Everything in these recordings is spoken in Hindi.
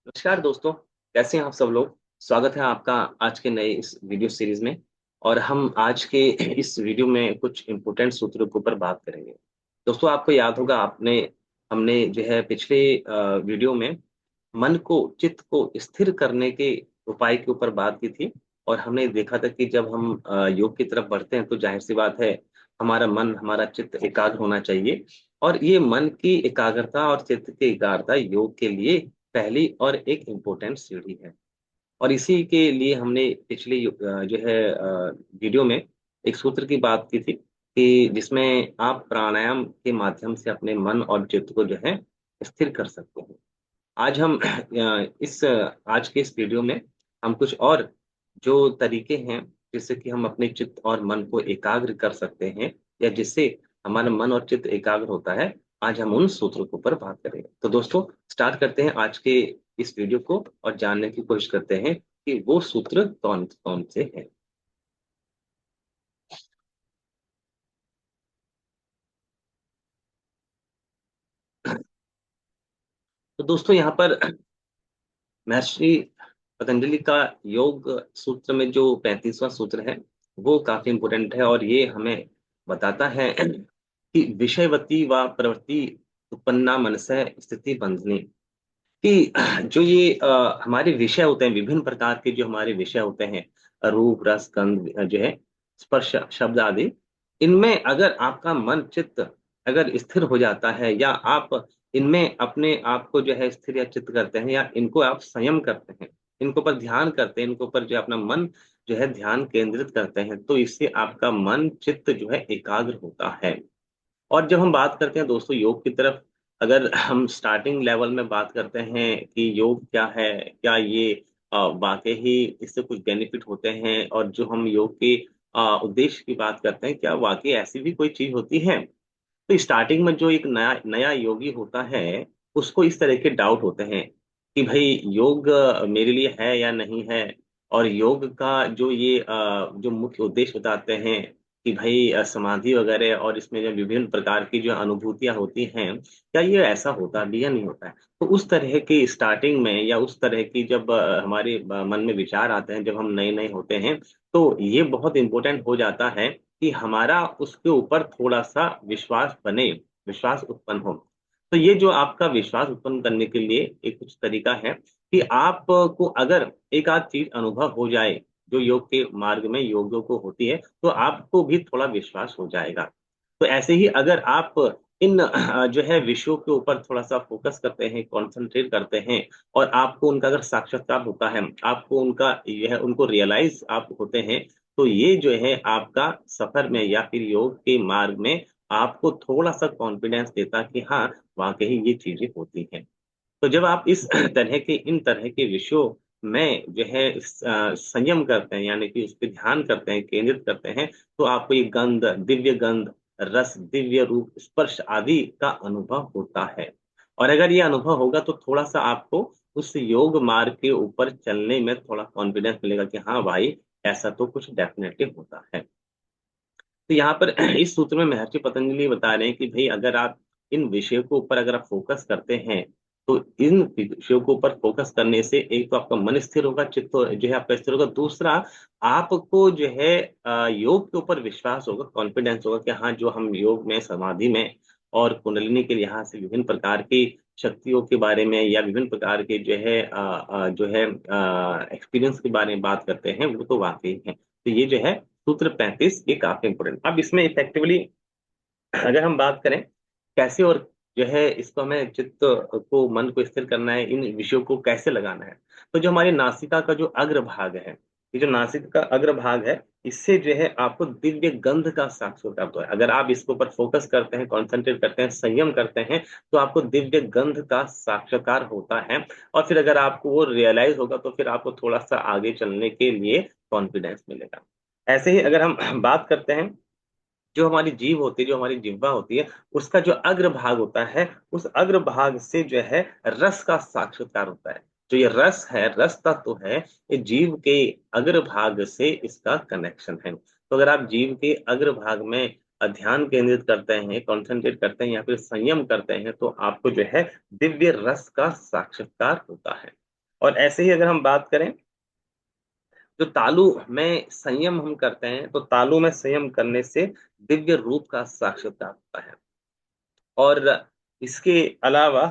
नमस्कार दोस्तों। कैसे हैं आप सब लोग। स्वागत है आपका आज के नए इस वीडियो सीरीज में। और हम आज के इस वीडियो में कुछ इम्पोर्टेंट सूत्रों के ऊपर बात करेंगे। दोस्तों, आपको याद होगा आपने हमने जो है पिछले वीडियो में मन को चित्त को स्थिर करने के उपाय के ऊपर बात की थी। और हमने देखा था कि जब हम योग की तरफ बढ़ते हैं तो जाहिर सी बात है हमारा मन हमारा चित्त एकाग्र होना चाहिए। और ये मन की एकाग्रता और चित्त की एकाग्रता योग के लिए पहली और एक इम्पोर्टेंट सीढ़ी है। और इसी के लिए हमने पिछली जो है वीडियो में एक सूत्र की बात की थी कि जिसमें आप प्राणायाम के माध्यम से अपने मन और चित्त को जो है स्थिर कर सकते हैं। आज हम आज के इस वीडियो में हम कुछ और जो तरीके हैं जिससे कि हम अपने चित्त और मन को एकाग्र कर सकते हैं, या जिससे हमारा मन और चित्त एकाग्र होता है, आज हम उन सूत्रों के ऊपर बात करेंगे। तो दोस्तों, स्टार्ट करते हैं आज के इस वीडियो को और जानने की कोशिश करते हैं कि वो सूत्र कौन कौन से हैं। तो दोस्तों, यहाँ पर महर्षि पतंजलि का योग सूत्र में जो 35वां सूत्र है वो काफी इंपोर्टेंट है। और ये हमें बताता है कि विषयवती व प्रवृत्ति उत्पन्ना मनसः स्थिति बंधनी, कि जो ये हमारे विषय होते हैं, विभिन्न प्रकार के जो हमारे विषय होते हैं, रूप रस गंध जो है, स्पर्श शब्द आदि, इनमें अगर आपका मन चित्त अगर स्थिर हो जाता है, या आप इनमें अपने आप को जो है स्थिर या चित्त करते हैं, या इनको आप संयम करते हैं, इनको पर ध्यान करते हैं, इनको पर जो अपना मन जो है ध्यान केंद्रित करते हैं, तो इससे आपका मन चित्त जो है एकाग्र होता है। और जब हम बात करते हैं दोस्तों योग की तरफ, अगर हम स्टार्टिंग लेवल में बात करते हैं कि योग क्या है, क्या ये वाकई ही इससे कुछ बेनिफिट होते हैं, और जो हम योग के उद्देश्य की बात करते हैं, क्या वाकई ऐसी भी कोई चीज होती है। तो स्टार्टिंग में जो एक नया नया योगी होता है, उसको इस तरह के डाउट होते हैं कि भाई योग मेरे लिए है या नहीं है। और योग का जो ये जो मुख्य उद्देश्य बताते हैं कि भाई समाधि वगैरह, और इसमें जो विभिन्न प्रकार की जो अनुभूतियां होती हैं, क्या ये ऐसा होता भी या नहीं होता है। तो उस तरह की स्टार्टिंग में, या उस तरह की जब हमारे मन में विचार आते हैं, जब हम नए नए होते हैं, तो ये बहुत इंपॉर्टेंट हो जाता है कि हमारा उसके ऊपर थोड़ा सा विश्वास बने, विश्वास उत्पन्न हो। तो ये जो आपका विश्वास उत्पन्न करने के लिए एक कुछ तरीका है कि आपको अगर एक आध चीज अनुभव हो जाए जो योग के मार्ग में योगियों को होती है, तो आपको भी थोड़ा विश्वास हो जाएगा। तो ऐसे ही अगर आप इन जो है विषयों के ऊपर थोड़ा सा फोकस करते हैं, कंसंट्रेट करते हैं, और आपको उनका अगर साक्षात्कार होता है, आपको उनका यह उनको रियलाइज आप होते हैं, तो ये जो है आपका सफर में या फिर योग के मार्ग में आपको थोड़ा सा कॉन्फिडेंस देता कि हाँ, वाकई ये चीजें होती हैं। तो जब आप इस तरह के इन तरह के विषयों में जो है संयम करते हैं, यानी कि उस पर ध्यान करते हैं, केंद्रित करते हैं, तो आपको ये गंध, दिव्य गंध, रस, दिव्य रूप, स्पर्श आदि का अनुभव होता है। और अगर ये अनुभव होगा तो थोड़ा सा आपको उस योग मार्ग के ऊपर चलने में थोड़ा कॉन्फिडेंस मिलेगा कि हाँ भाई, ऐसा तो कुछ डेफिनेटली होता है। तो यहाँ पर इस सूत्र में महर्षि पतंजलि बता रहे हैं कि भाई अगर आप इन विषयों के ऊपर अगर आप फोकस करते हैं, तो इन विषयों के ऊपर फोकस करने से एक तो आपका मन स्थिर होगा, चित्त जो है आपका स्थिर होगा। दूसरा, आपको जो है योग के ऊपर विश्वास होगा, कॉन्फिडेंस होगा कि हाँ, जो हम योग में, समाधि में और कुंडलिनी के लिहाज से विभिन्न प्रकार की शक्तियों के बारे में, या विभिन्न प्रकार के जो है एक्सपीरियंस के बारे में बात करते हैं, वो तो वाकई है। तो ये जो है सूत्र 35, ये काफी इंपोर्टेंट। अब इसमें इफेक्टिवली अगर हम बात करें कैसे, और जो है इसको हमें चित्त को, मन को स्थिर करना है, इन विषयों को कैसे लगाना है। तो जो हमारी नासिका का जो अग्र भाग है, ये जो नासिका का अग्र भाग है, इससे जो है आपको दिव्य गंध का साक्षात्कार होता है। अगर आप इसके ऊपर फोकस करते हैं, कॉन्सेंट्रेट करते हैं, संयम करते हैं, तो आपको दिव्य गंध का साक्षात्कार होता है। और फिर अगर आपको वो रियलाइज होगा, तो फिर आपको थोड़ा सा आगे चलने के लिए कॉन्फिडेंस मिलेगा। ऐसे ही अगर हम बात करते हैं, जो हमारी जीव होती है, जो हमारी जिह्वा होती है, उसका जो अग्र भाग होता है, उस अग्र भाग से जो है रस का साक्षात्कार होता है। जो ये रस है, रस तत्व है, ये जीव के अग्र भाग से इसका कनेक्शन है। तो अगर आप जीव के अग्र भाग में ध्यान केंद्रित करते हैं, कॉन्सेंट्रेट करते हैं, या फिर संयम करते हैं, तो आपको जो है दिव्य रस का साक्षात्कार होता है। और ऐसे ही अगर हम बात करें, जो तालु में संयम हम करते हैं, तो तालु में संयम करने से दिव्य रूप का साक्षात्कार होता है। और इसके अलावा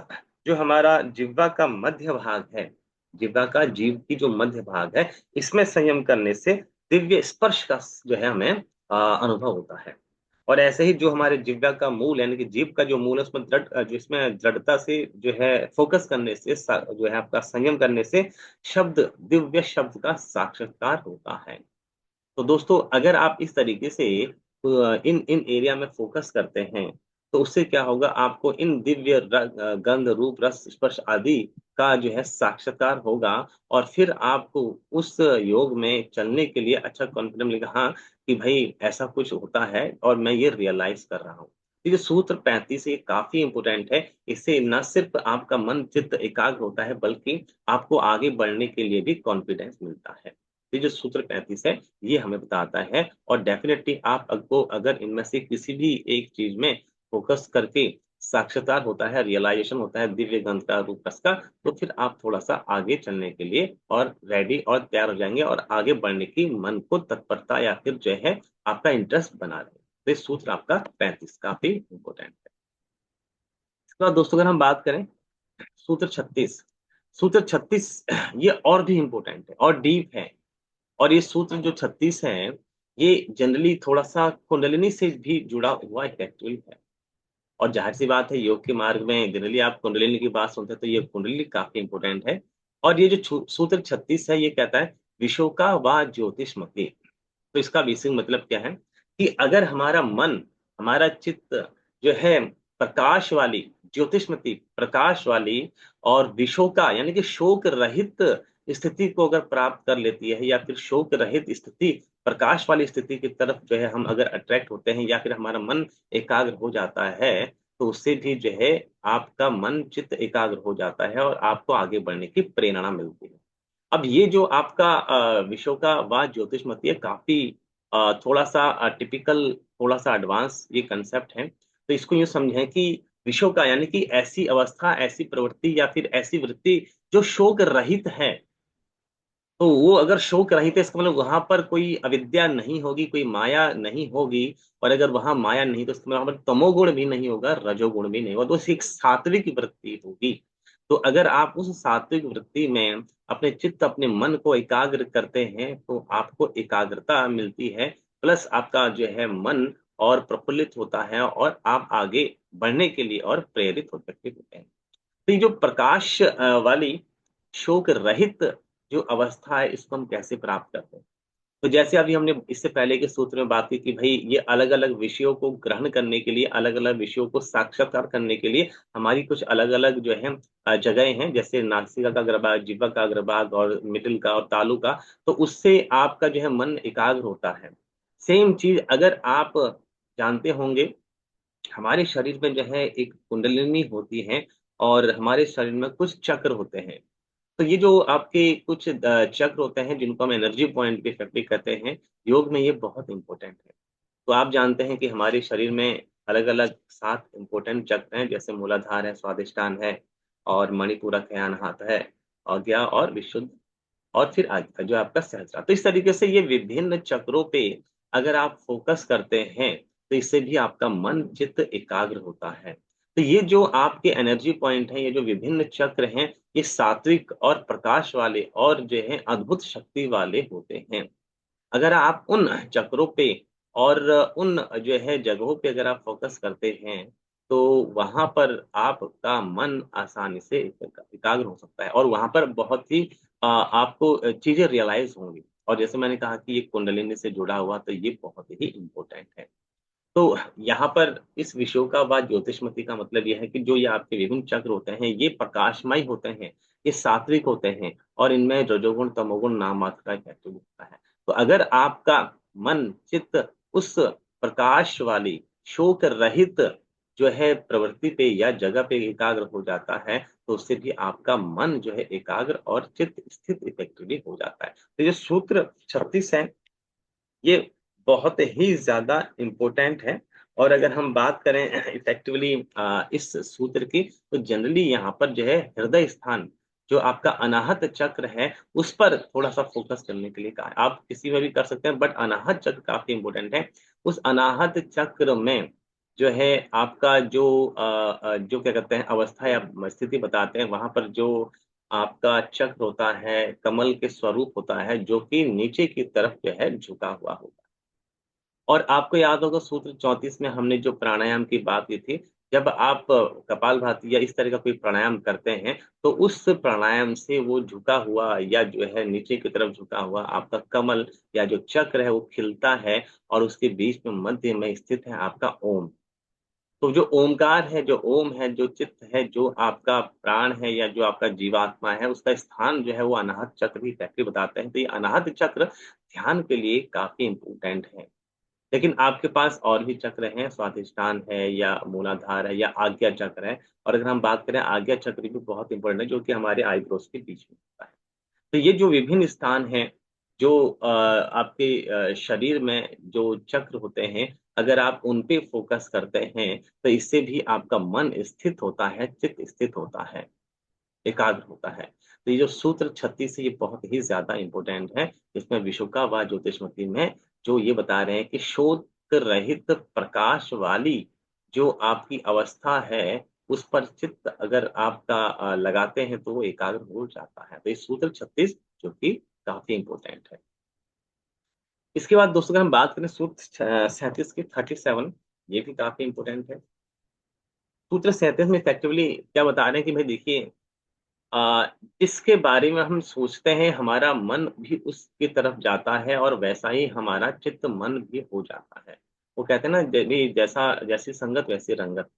जो हमारा जिह्वा का मध्य भाग है, जिह्वा का जीव की जो मध्य भाग है, इसमें संयम करने से दिव्य स्पर्श का जो है हमें अनुभव होता है। और ऐसे ही जो हमारे जिह्वा का मूल यानी कि जीभ का जो मूल है, उसमें जिसमें दृढ़ता से जो है फोकस करने से जो है आपका संयम करने से शब्द, दिव्य शब्द का साक्षात्कार होता है। तो दोस्तों अगर आप इस तरीके से इन इन एरिया में फोकस करते हैं, तो उससे क्या होगा, आपको इन दिव्य गंध, रूप, रस, स्पर्श आदि का जो है साक्षात्कार होगा। और फिर आपको उस योग में चलने के लिए अच्छा कॉन्फिडेंस मिलेगा, हाँ कि भाई ऐसा कुछ होता है और मैं ये रियलाइज कर रहा हूँ। तो ये सूत्र 35 ये काफी इंपोर्टेंट है। इससे न सिर्फ आपका मन चित्त एकाग्र होता है, बल्कि आपको आगे बढ़ने के लिए भी कॉन्फिडेंस मिलता है। ये जो सूत्र 35 है, ये हमें बताता है। और डेफिनेटली आप आपको अगर इनमें से किसी भी एक चीज में फोकस करके साक्षात्कार होता है, रियलाइजेशन होता है दिव्य गंध का, रूप रस का, तो फिर आप थोड़ा सा आगे चलने के लिए और रेडी और तैयार हो जाएंगे और आगे बढ़ने की मन को तत्परता या फिर जो है आपका इंटरेस्ट बना रहे। तो ये सूत्र आपका 35 काफी इंपोर्टेंट है। इसके बाद दोस्तों अगर हम बात करें सूत्र 36, सूत्र 36 ये और भी इंपॉर्टेंट है और डीप है। और ये सूत्र जो 36 है, ये जनरली थोड़ा सा कुंडलिनी से भी जुड़ा हुआ एक एक्चुअली है। और जाहिर सी बात है, योग के मार्ग में जनरली आप कुंडलिनी की बात सुनते हैं, तो ये कुंडलिनी काफी इंपॉर्टेंट है। और ये जो सूत्र 36 है, ये कहता है विशोका व ज्योतिषमति। तो इसका बेसिक मतलब क्या है कि अगर हमारा मन, हमारा चित्त जो है प्रकाश वाली, ज्योतिषमती प्रकाश वाली और विशोका यानी कि शोक रहित स्थिति को अगर प्राप्त कर लेती है, या फिर शोक रहित स्थिति, प्रकाश वाली स्थिति की तरफ जो है हम अगर अट्रैक्ट होते हैं, या फिर हमारा मन एकाग्र हो जाता है, तो उससे भी जो है आपका मन चित्त एकाग्र हो जाता है और आपको आगे बढ़ने की प्रेरणा मिलती है। अब ये जो आपका विषयों का व ज्योतिषमती है, काफी थोड़ा सा टिपिकल, थोड़ा सा एडवांस ये कंसेप्ट है। तो इसको यूं समझें कि विषयों का यानी कि ऐसी अवस्था, ऐसी प्रवृत्ति या फिर ऐसी वृत्ति जो शोक रहित है। तो वो अगर शोक रहित है, इसका मतलब वहां पर कोई अविद्या नहीं होगी, कोई माया नहीं होगी। और अगर वहां माया नहीं, तो इसका मतलब वहां पर तमोगुण भी नहीं होगा, रजोगुण भी नहीं होगा, तो एक सात्विक वृत्ति होगी। तो अगर आप उस सात्विक वृत्ति में अपने चित्त, अपने मन को एकाग्र करते हैं, तो आपको एकाग्रता मिलती है, प्लस आपका जो है मन और प्रफुल्लित होता है और आप आगे बढ़ने के लिए और प्रेरित हो सकते हैं। तो ये जो प्रकाश वाली शोक रहित जो अवस्था है, इसको हम कैसे प्राप्त करते हैं? तो जैसे अभी हमने इससे पहले के सूत्र में बात की कि भाई ये अलग अलग विषयों को ग्रहण करने के लिए, अलग अलग विषयों को साक्षात्कार करने के लिए हमारी कुछ अलग अलग जो है जगह हैं, जैसे नासिका का अग्रभाग, जिह्वा का अग्रभाग और मिडिल का और तालु का। तो उससे आपका जो है मन एकाग्र होता है। सेम चीज अगर आप जानते होंगे, हमारे शरीर में जो है एक कुंडलिनी होती है और हमारे शरीर में कुछ चक्र होते हैं। तो ये जो आपके कुछ चक्र होते हैं, जिनको हम एनर्जी पॉइंट भी इफेक्टिव कहते हैं, योग में ये बहुत इंपॉर्टेंट है। तो आप जानते हैं कि हमारे शरीर में अलग अलग 7 इंपॉर्टेंट चक्र हैं, जैसे मूलाधार है, स्वादिष्टान है, और मणिपूरक है, अनाहत है, आज्ञा और विशुद्ध, और फिर आगे जो आपका सहस्त्र। तो इस तरीके से ये विभिन्न चक्रों पे अगर आप फोकस करते हैं, तो इससे भी आपका मन चित्त एकाग्र होता है। तो ये जो आपके एनर्जी पॉइंट हैं, ये जो विभिन्न चक्र हैं, ये सात्विक और प्रकाश वाले और जो है अद्भुत शक्ति वाले होते हैं। अगर आप उन चक्रों पे और उन जो है जगहों पे अगर आप फोकस करते हैं, तो वहां पर आपका मन आसानी से एकाग्र हो सकता है और वहां पर बहुत ही आपको चीजें रियलाइज होंगी। और जैसे मैंने कहा कि ये कुंडलिनी से जुड़ा हुआ, तो ये बहुत ही इम्पोर्टेंट है। तो यहाँ पर इस विषयों का व ज्योतिषमति का मतलब यह है कि जो ये आपके विभिन्न चक्र होते हैं, ये प्रकाशमय होते हैं, ये सात्विक होते हैं, और इनमें रजोगुण तमोगुण नाम मात्र का एक होता है। तो अगर आपका मन चित्त उस प्रकाश वाली शोक रहित जो है प्रवृत्ति पे या जगह पे एकाग्र हो जाता है, तो उससे भी आपका मन जो है एकाग्र और चित्त स्थित इफेक्टिवली हो जाता है। तो ये सूत्र 36 है, ये बहुत ही ज्यादा इम्पोर्टेंट है। और अगर हम बात करें इफेक्टिवली इस सूत्र की, तो जनरली यहाँ पर जो है हृदय स्थान जो आपका अनाहत चक्र है, उस पर थोड़ा-सा फ़ोकस करने के लिए कहा है। आप किसी में भी कर सकते हैं, बट अनाहत चक्र काफ़ी इम्पोर्टेंट है। उस अनाहत चक्र में जो है आपका जो क्या कहते हैं अवस्था या स्थिति बताते हैं, वहाँ पर जो आपका चक्र होता है, कमल के स्वरूप होता है, जो कि नीचे की तरफ जो है झुका हुआ होगा। और आपको याद होगा सूत्र 34 में हमने जो प्राणायाम की बात की थी, जब आप कपालभाति या इस तरह का कोई प्राणायाम करते हैं, तो उस प्राणायाम से वो झुका हुआ या जो है नीचे की तरफ झुका हुआ आपका कमल या जो चक्र है वो खिलता है और उसके बीच में मध्य में स्थित है आपका ओम। तो जो ओमकार है, जो ओम है, जो चित्त है, जो आपका प्राण है या जो आपका जीवात्मा है, उसका स्थान जो है वो अनाहत चक्र भी एग्ज़ैक्टली बताते हैं। तो ये अनाहत चक्र ध्यान के लिए काफ़ी इम्पोर्टेंट है। लेकिन आपके पास और भी चक्र हैं, स्वादिष्ठान है या मूलाधार है या आज्ञा चक्र है और अगर हम बात करें आज्ञा चक्र भी बहुत इम्पोर्टेंट है, जो कि हमारे आईब्रोज के बीच में होता है। तो ये जो विभिन्न स्थान हैं, जो आपके शरीर में जो चक्र होते हैं, अगर आप उन पे फ़ोकस करते हैं, तो इससे भी आपका मन स्थित होता है, चित्त स्थित होता है, एकाग्र होता है। तो ये जो सूत्र 36 है, ये बहुत ही ज़्यादा इम्पोर्टेंट है। इसमें विशुका व ज्योतिषमती में जो ये बता रहे हैं कि शोध रहित प्रकाश वाली जो आपकी अवस्था है, उस पर चित्त अगर आपका लगाते हैं, तो वो एकाग्र हो जाता है। तो ये सूत्र 36 जो कि काफ़ी इम्पोर्टेंट है। इसके बाद दोस्तों अगर हम बात करें सूत्र 37 की 37 ये भी काफ़ी इम्पोर्टेंट है। सूत्र 37 में इफेक्टिवली क्या बता रहे हैं कि भाई देखिए अ, जिसके बारे में हम सोचते हैं हमारा मन भी उसकी तरफ जाता है और वैसा ही हमारा चित्त मन भी हो जाता है। वो कहते हैं ना जैसा जैसी संगत वैसी रंगत।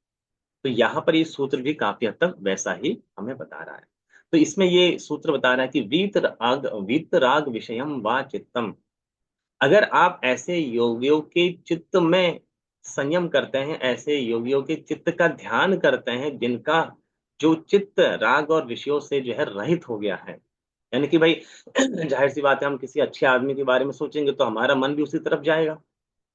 तो यहाँ पर ये सूत्र भी काफ़ी हद तक वैसा ही हमें बता रहा है। तो इसमें ये सूत्र बता रहा है कि वीतराग विषयम वा चित्तम। अगर आप ऐसे योगियों के चित्त में संयम करते हैं, ऐसे योगियों के चित्त का ध्यान करते हैं, जिनका जो चित्त राग और विषयों से जो है रहित हो गया है। यानी कि भाई ज़ाहिर-सी बात है हम किसी अच्छे आदमी के बारे में सोचेंगे तो हमारा मन भी उसी तरफ जाएगा।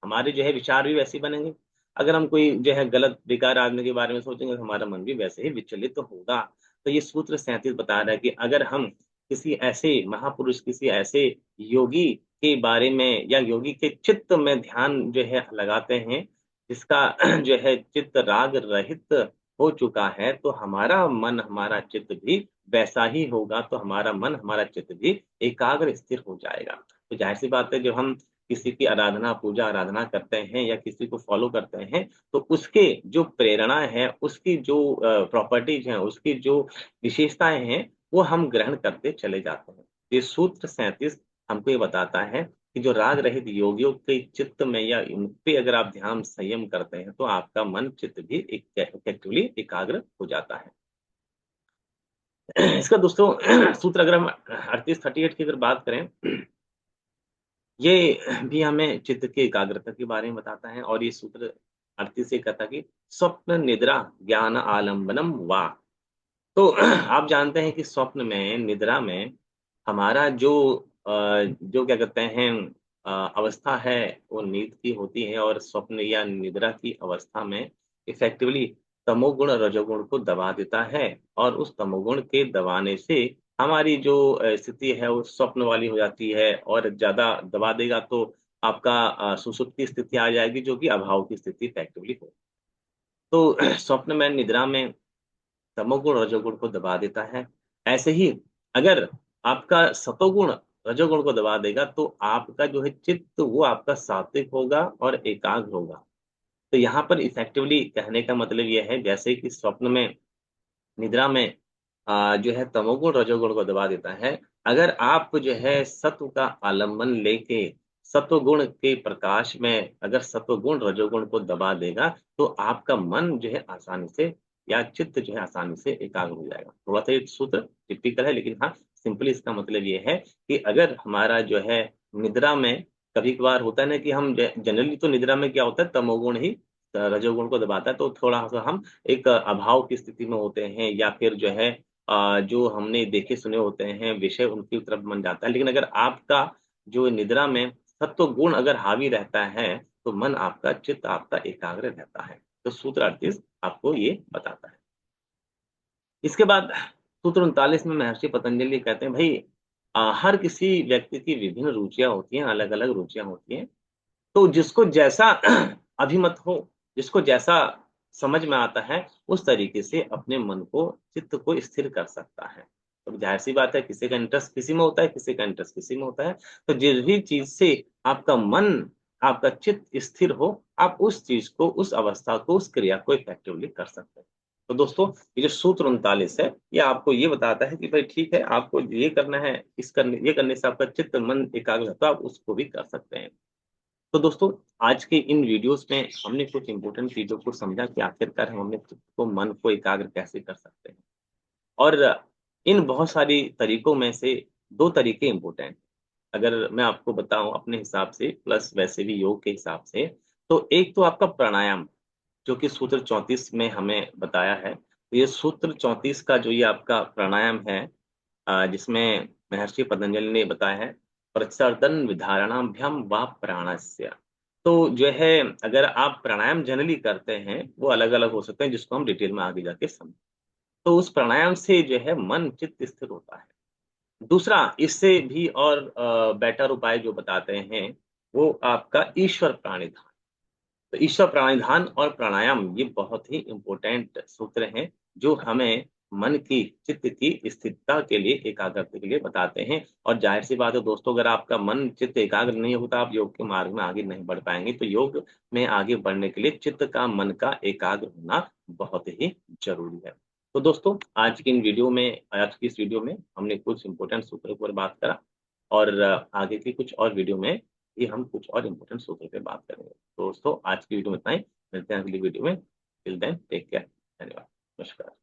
हमारे जो है विचार भी वैसे ही बनेंगे। अगर हम कोई जो है गलत बेकार आदमी के बारे में सोचेंगे तो हमारा मन भी वैसे ही विचलित तो होगा। तो ये सूत्र 37 बता रहा है कि अगर हम किसी ऐसे महापुरुष, किसी ऐसे योगी के बारे में या योगी के चित्त में ध्यान जो है लगाते हैं, जिसका जो है चित्त राग रहित हो चुका है, तो हमारा मन, हमारा चित्त भी वैसा ही होगा, तो हमारा मन, हमारा चित्त भी एकाग्र स्थिर हो जाएगा। तो ज़ाहिर-सी बात है जब हम किसी की आराधना, पूजा आराधना करते हैं या किसी को फ़ॉलो करते हैं, तो उसके जो प्रेरणा है, उसकी जो प्रॉपर्टीज़ हैं, उसकी जो विशेषताएँ हैं, वो हम ग्रहण करते चले जाते हैं। ये सूत्र 37 हमको ये बताता है कि जो राग रहित योगियों के चित्त में या इन पे अगर आप ध्यान संयम करते हैं, तो आपका मन, चित्त भी इफेक्टिवली एकाग्र हो जाता है। इसका दोस्तों सूत्र अगर हम 38 की अगर बात करें ये भी हमें चित्त की एकाग्रता के बारे में बताता है और ये सूत्र 38 से कहता है कि स्वप्न निद्रा ज्ञान आलंबनम वा। तो आप जानते हैं कि स्वप्न में, निद्रा में हमारा जो क्या कहते हैं अवस्था है, वो नींद की होती है और स्वप्न या निद्रा की अवस्था में इफ़ेक्टिवली तमोगुण रजोगुण को दबा देता है और उस तमोगुण के दबाने से हमारी जो स्थिति है, वो स्वप्न वाली हो जाती है और ज़्यादा दबा देगा तो आपका सुषुप्ति स्थिति आ जाएगी, जो कि अभाव की स्थिति इफ़ेक्टिवली हो। तो स्वप्न में, निद्रा में तमोगुण रजोगुण को दबा देता है। ऐसे ही अगर आपका सतोगुण रजोगुण को दबा देगा तो आपका जो है चित्त वो आपका सात्विक होगा और एकाग्र होगा। तो यहाँ पर इफेक्टिवली कहने का मतलब ये है जैसे कि स्वप्न में, निद्रा में जो है तमोगुण रजोगुण को दबा देता है। अगर आप जो है सत्व का आलंबन लेके सत्वगुण के प्रकाश में अगर सत्वगुण रजोगुण को दबा देगा, तो आपका मन जो है आसानी से या चित्त जो है आसानी से एकाग्र हो जाएगा। थोड़ा-सा ये सूत्र टिपिकल है लेकिन हाँ, सिंपली इसका मतलब ये है कि अगर हमारा जो है निद्रा में कभी-कभार होता है ना कि हम जनरली तो निद्रा में क्या होता है तमोगुण ही रजोगुण को दबाता है, तो थोड़ा-सा हम एक अभाव की स्थिति में होते हैं या फिर जो है जो हमने देखे सुने होते हैं विषय उनकी तरफ मन जाता है। लेकिन अगर आपका जो निद्रा में सत्व गुण अगर हावी रहता है, तो मन आपका, चित्त आपका एकाग्र रहता है। तो सूत्र 38 आपको ये बताता है। इसके बाद सूत्र 39 में महर्षि पतंजलि कहते हैं भाई, हर किसी व्यक्ति की विभिन्न रुचियां होती हैं, अलग अलग रुचियां होती हैं। तो जिसको जैसा अभिमत हो, जिसको जैसा समझ में आता है, उस तरीके से अपने मन को, चित्त को स्थिर कर सकता है। तो जाहिर सी बात है, किसी का इंटरेस्ट किसी में होता है, किसी का इंटरेस्ट किसी में होता है। तो जिस भी चीज से आपका मन, आपका चित्त स्थिर हो, आप उस चीज को, उस अवस्था को, उस क्रिया को इफेक्टिवली कर सकते हैं। तो दोस्तों, ये जो सूत्र 39 है, ये आपको ये बताता है कि भाई ठीक है, आपको ये करना है, ये करने से आपका चित्त मन एकाग्र होता है, आप उसको भी कर सकते हैं। तो दोस्तों, आज के इन वीडियोस में हमने कुछ इंपॉर्टेंट चीजों को समझा कि आखिरकार हम अपने चित्त को, मन को एकाग्र कैसे कर सकते हैं। और इन बहुत सारी तरीकों में से दो तरीके इंपॉर्टेंट, अगर मैं आपको बताऊं अपने हिसाब से, प्लस वैसे भी योग के हिसाब से, तो एक तो आपका प्राणायाम, जो कि सूत्र 34 में हमें बताया है। तो ये सूत्र 34 का जो ये आपका प्राणायाम है, जिसमें महर्षि पतंजलि ने बताया है, प्रसर्दन विधारणाभ्याम व प्राणस्य। तो जो है, अगर आप प्राणायाम जनरली करते हैं, वो अलग अलग हो सकते हैं, जिसको हम डिटेल में आगे जाके समझ। तो उस प्राणायाम से जो है मन चित्त स्थिर होता है। दूसरा, इससे भी और बेटर उपाय जो बताते हैं, वो आपका ईश्वर प्राणिधान। तो ईश्वर प्राणिधान और प्राणायाम, ये बहुत ही इंपॉर्टेंट सूत्र हैं, जो हमें मन की, चित्त की स्थिरता के लिए, एकाग्रता के लिए बताते हैं। और जाहिर सी बात है दोस्तों, अगर आपका मन चित्त एकाग्र नहीं होता, आप योग के मार्ग में आगे नहीं बढ़ पाएंगे। तो योग में आगे बढ़ने के लिए चित्त का, मन का एकाग्र होना बहुत ही जरूरी है। तो दोस्तों, आज की इस वीडियो में हमने कुछ इंपॉर्टेंट सूत्रों पर बात करा, और आगे की कुछ और वीडियो में भी हम कुछ और इंपॉर्टेंट सूत्रों पर बात करेंगे। तो दोस्तों, आज की वीडियो में इतना ही। मिलते हैं अगली वीडियो में। Till then, take care. धन्यवाद। नमस्कार।